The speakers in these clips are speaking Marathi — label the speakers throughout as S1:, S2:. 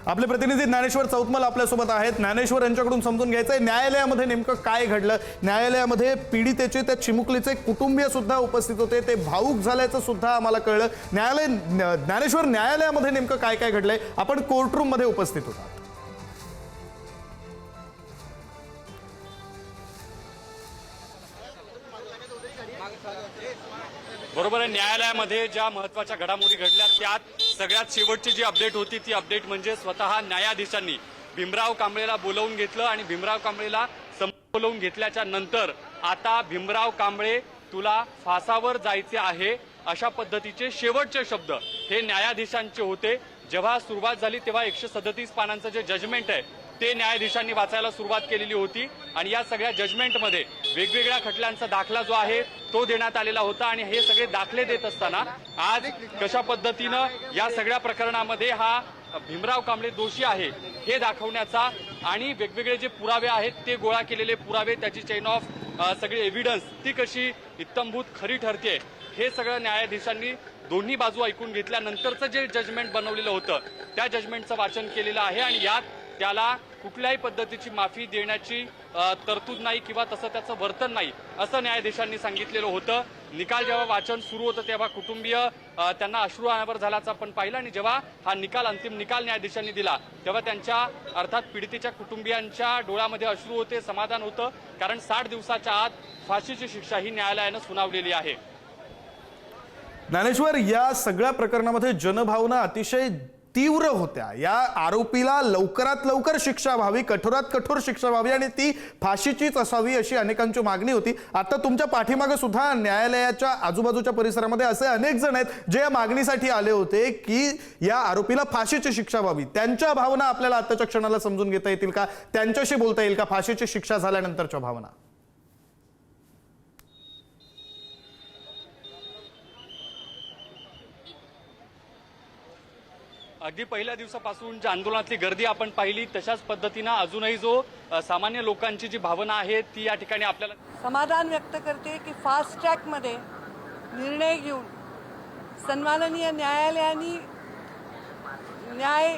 S1: आपले प्रतिनिधी ज्ञानेश्वर चौतमल आपल्यासोबत आहेत। ज्ञानेश्वर यांच्याकडून समजून घ्यायचंय न्यायालयामध्ये नेमकं काय घडलं। न्यायालयामध्ये पीडितेचे त्या चिमुकलीचे कुटुंबीय सुद्धा उपस्थित होते, ते भावुक झाल्याचं सुद्धा आम्हाला कळलं। ज्ञानेश्वर, न्यायालयामध्ये नेमकं काय काय घडलंय? आपण कोर्टरूम मध्ये उपस्थित होता।
S2: बरोबर आहे, न्यायालयामध्ये ज्या महत्त्वाच्या घडामोडी घडल्या त्यात सगळ्यात शेवटची जी अपडेट होती ती अपडेट म्हणजे स्वतः न्यायाधीशांनी भीमराव कांबळेला बोलावून घेतलं आणि भीमराव कांबळेला बोलावून घेतल्याच्या नंतर आता भीमराव कांबळे तुला फासावर जायचे आहे अशा पद्धतीचे शेवटचे शब्द हे न्यायाधीशांचे होते। जेव्हा सुरुवात झाली तेव्हा 137 पानांचं जे जजमेंट आहे ते न्यायाधीशांनी वाचायला सुरुवात केलेली होती आणि या सगळ्या जजमेंटमध्ये वेगवेगळ्या खटल्यांचा दाखला जो आहे तो देण्यात आलेला होता आणि हे सगळे दाखले देत असताना आज कशा पद्धतीनं या सगळ्या प्रकरणामध्ये हा भीमराव कांबळे दोषी आहे हे दाखवण्याचा आणि वेगवेगळे जे पुरावे आहेत ते गोळा केलेले पुरावे, त्याची चेन ऑफ सगळी एव्हिडन्स ती कशी इत्थंभूत खरी ठरते हे सगळं न्यायाधीशांनी दोन्ही बाजू ऐकून घेतल्यानंतरचं जे जजमेंट बनवलेलं होतं त्या जजमेंटचं वाचन केलेलं आहे आणि यात त्याला कुठल्याही पद्धतीची माफी देण्याची तरतूद नाही किंवा तसं त्याचं वर्तन नाही असं न्यायाधीशांनी सांगितलेलं होतं। निकाल जेव्हा वाचन सुरू होतं तेव्हा कुटुंबीय त्यांना अश्रू अनावर झाल्याचं आपण पाहिलं आणि जेव्हा हा अंतिम निकाल न्यायाधीशांनी दिला तेव्हा त्यांच्या अर्थात पीडितेच्या कुटुंबियांच्या डोळ्यामध्ये अश्रू होते, समाधान होतं, कारण 60 दिवसाच्या आत फाशीची शिक्षा ही न्यायालयानं सुनावलेली आहे।
S1: ज्ञानेश्वर, या सगळ्या प्रकरणामध्ये जनभावना अतिशय तीव्र होत्या। या आरोपीला लवकरात लवकर शिक्षा व्हावी, कठोरात कठोर शिक्षा व्हावी आणि ती फाशीचीच असावी अशी अनेकांची मागणी होती। आता तुमच्या पाठीमागे सुद्धा न्यायालयाच्या आजूबाजूच्या परिसरामध्ये असे अनेक जण आहेत जे या मागणीसाठी आले होते की या आरोपीला फाशीची शिक्षा व्हावी। त्यांच्या भावना आपल्याला आताच्या क्षणाला समजून घेता येतील का? त्यांच्याशी बोलता येईल का फाशीची शिक्षा झाल्यानंतरच्या भावना?
S2: अगदी पहिल्या दिवसापासून ज्या आंदोलनातली गर्दी आपण पाहिली तशाच पद्धतीनं अजूनही जो सामान्य लोकांची जी भावना आहे ती या ठिकाणी आपल्याला
S3: समाधान व्यक्त करते की फास्ट ट्रॅकमध्ये निर्णय घेऊन सन्माननीय न्यायालयाने न्याय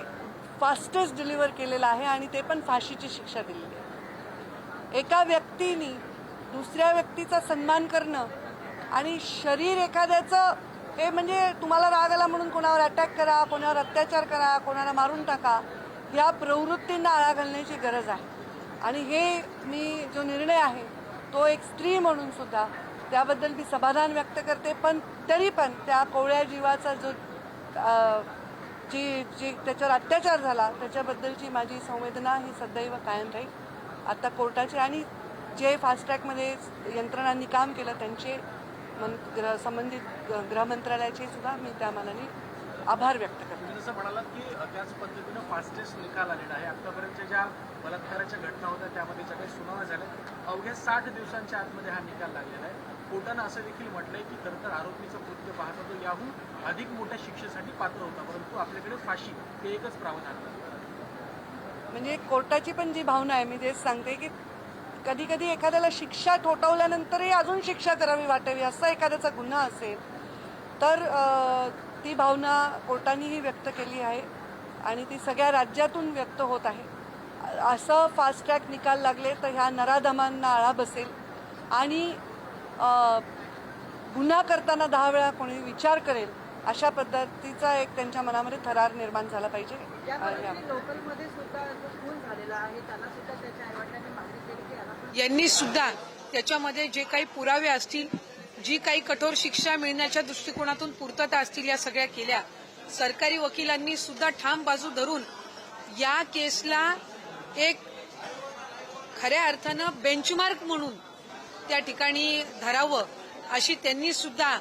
S3: फास्टेस्ट डिलिव्हर केलेला आहे आणि ते पण फाशीची शिक्षा दिलेली आहे। एका व्यक्तीने दुसऱ्या व्यक्तीचा सन्मान करणं आणि शरीर एखाद्याचं हे म्हणजे तुम्हाला राग आला म्हणून कोणावर अटॅक करा, कोणावर अत्याचार करा, कोणाला मारून टाका, या प्रवृत्तींना आळा घालण्याची गरज आहे। आणि हे मी जो निर्णय आहे तो एक स्त्री म्हणून सुद्धा त्याबद्दल मी समाधान व्यक्त करते, पण तरी पण त्या कोवळ्या जीवाचा जो जी त्याच्यावर अत्याचार झाला त्याच्याबद्दलची माझी संवेदना ही सदैव कायम राहील। आता कोर्टाचे आणि जे फास्ट ट्रॅकमध्ये यंत्रणांनी काम केलं त्यांचे संबंधित गृहमंत्रालयाचे सुद्धा मी त्या मानाने आभार व्यक्त करते।
S4: जसं म्हणालात की त्याच पद्धतीनं फास्टेस्ट निकाल आलेला आहे। आतापर्यंत ज्या बलात्काराच्या घटना होत्या त्यामध्ये ज्या काही सुनावण्या झाल्या अवघ्या 60 दिवसांच्या आतमध्ये हा निकाल लागलेला आहे। कोर्टानं असं देखील म्हटलंय की खरं तर आरोपीचं कृत्य पाहता तो याहून अधिक मोठ्या शिक्षेसाठी पात्र होता, परंतु आपल्याकडे फाशी हे एकच प्रावधान आहे।
S3: म्हणजे कोर्टाची पण जी भावना आहे मी तेच सांगते की कधी कधी एखाद्याला शिक्षा ठोठावल्यानंतरही अजून शिक्षा करावी वाटावी असा एखाद्याचा गुन्हा असेल तर ती भावना कोर्टानेही व्यक्त केली आहे आणि ती सगळ्या राज्यातून व्यक्त होत आहे। असं फास्ट ट्रॅक निकाल लागले तर ह्या नराधमांना आळा बसेल आणि गुन्हा करताना 10 वेळा कोणी विचार करेल अशा पद्धतीचा एक त्यांच्या मनामध्ये थरार निर्माण झाला पाहिजे।
S5: लोकलमध्ये सुद्धा जो खून झालेला आहे त्याला सुद्धा त्याच्या आईवडिलांनी मागणी केली की
S6: यांनी सुद्धा त्याच्यामध्ये जे काही पुरावे असतील, जी काही कठोर शिक्षा मिळण्याच्या दृष्टिकोनातून पूर्तता असतील या सगळ्या केल्या। सरकारी वकिलांनी सुद्धा ठाम बाजू धरून या केसला एक खऱ्या अर्थानं बेंचमार्क म्हणून त्या ठिकाणी धरावं अशी त्यांनी सुद्धा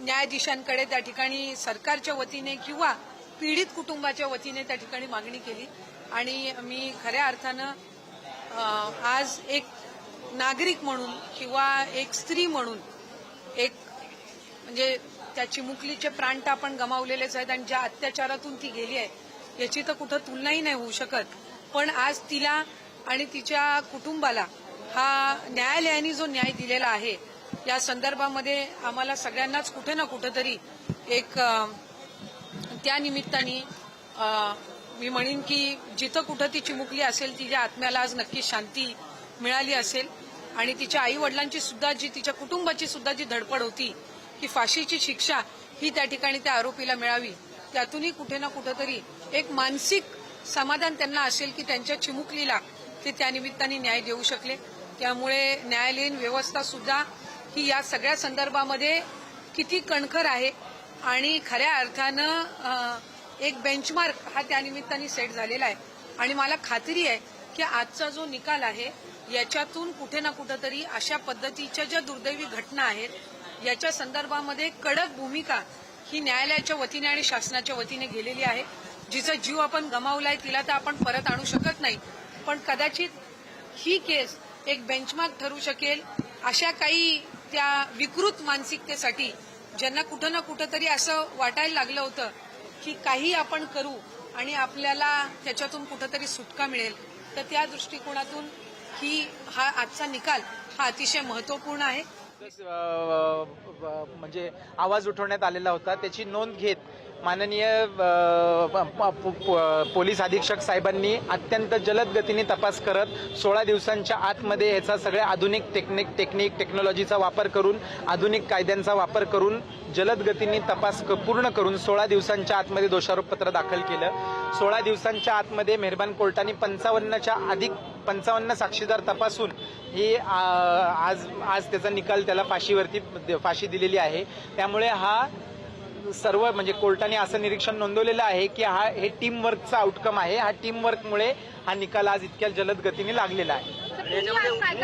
S6: न्यायाधीशांकडे त्या ठिकाणी सरकारच्या वतीने किंवा पीडित कुटुंबाच्या वतीने त्या ठिकाणी मागणी केली आणि मी खऱ्या अर्थानं आज एक नागरिक म्हणून किंवा एक स्त्री म्हणून एक म्हणजे त्या चिमुकलीचे प्राण तर आपण गमावलेलेच आहेत आणि ज्या अत्याचारातून ती गेली आहे याची तर कुठं तुलनाही नाही होऊ शकत, पण आज तिला आणि तिच्या कुटुंबाला हा न्यायालयाने जो न्याय दिलेला आहे या संदर्भामध्ये आम्हाला सगळ्यांनाच कुठे ना कुठेतरी एक त्या निमित्ताने मी म्हणेन की जिथं कुठं ती चिमुकली असेल तिच्या आत्म्याला आज नक्की शांती मिळाली असेल आणि तिच्या आई वडिलांची सुद्धा तिच्या कुटुंबाची सुद्धा जी धडपड होती की फाशीची शिक्षा ही त्या ठिकाणी त्या आरोपीला मिळावी, त्यातूनही कुठे ना कुठेतरी एक मानसिक समाधान त्यांना असेल की त्यांच्या चिमुकलीला ते त्या निमित्ताने न्याय देऊ शकले. त्यामुळे न्यायालयीन व्यवस्था सुद्धा ही या सगळ्या संदर्भामध्ये किती कणखर आहे आणि खऱ्या अर्थानं एक बेंचमार्क हा त्या निमित्ताने सेट झालेला आहे. आणि मला खात्री आहे की आजचा जो निकाल आहे याच्यातून कुठे ना कुठेतरी अशा पद्धतीच्या ज्या दुर्दैवी घटना आहेत याच्या संदर्भामध्ये कडक भूमिका ही न्यायालयाच्या वतीने आणि शासनाच्या वतीने गेलेली आहे. जिचा जीव आपण गमावलाय तिला तर आपण परत आणू शकत नाही, पण कदाचित ही केस एक बेंचमार्क ठरू शकेल अशा काही त्या विकृत मानसिकतेसाठी ज्यांना कुठं ना कुठंतरी असं वाटायला लागलं होतं की काही आपण करू आणि आपल्याला त्याच्यातून कुठंतरी सुटका मिळेल, तर त्या दृष्टिकोनातून हा आजचा निकाल हा अतिशय महत्वपूर्ण आहे.
S7: म्हणजे आवाज उठवण्यात आलेला होता त्याची नोंद घेत माननीय पोलीस अधीक्षक साहेबांनी अत्यंत जलद गतीने तपास करत 16 दिवसांच्या आतमध्ये याचा सगळ्या आधुनिक टेक्नॉलॉजीचा वापर करून आधुनिक कायद्यांचा वापर करून जलद गतीने तपास पूर्ण करून 16 दिवसांच्या आतमध्ये दोषारोपपत्र दाखल केलं. 16 दिवसांच्या आतमध्ये मेहरबान कोर्टाने 55 साक्षीदार तपासून ही आज त्याचा निकाल त्याला फाशी दिलेली आहे. त्यामुळे हा सर्व म्हणजे कोर्टाने असं निरीक्षण नोंदवलेलं आहे की हे टीम वर्कचा आउटकम आहे. हा टीम वर्कमुळे हा निकाल आज इतक्या जलद गतीने लागलेला आहे.
S5: काय